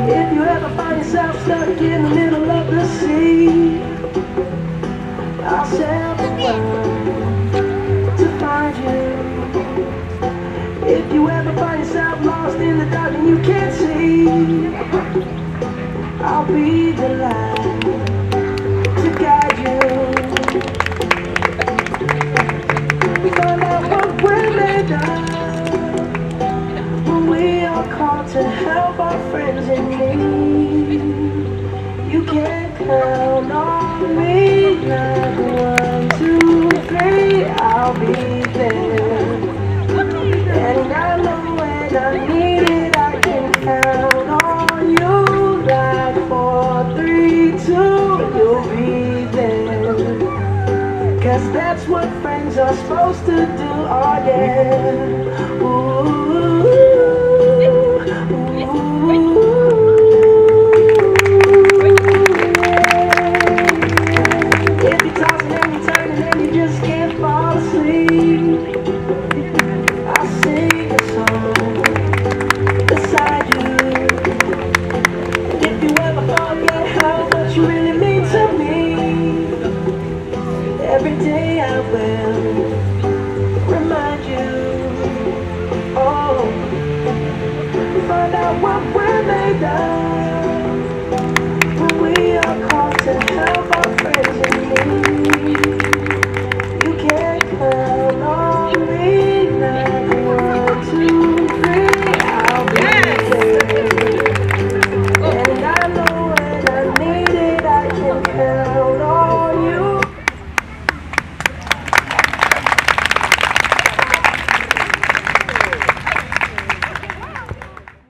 If you ever find yourself stuck in the middle of the sea, I'll sail the world to find you. If you ever find yourself lost in the dark and you can't see, I'll be the light to guide you. Find out what we're made of when we are called to help our friends in need. You can count on me like 1, 2, 3, I'll be there. And I know when I need it, I can count on you like 4, 3, 2, you'll be there. 'Cause that's what friends are supposed to do, oh yeah. Ooh, if you're tossing and you're turning and you just can't fall asleep, I'll sing a song beside you. And if you ever forget how much you really mean to me, every day I will remind you. Oh, find out what we're made of when we are called to help our friends in need. You can count on me like 1, 2, 3, I'll be there. And I know when I need it, I can count on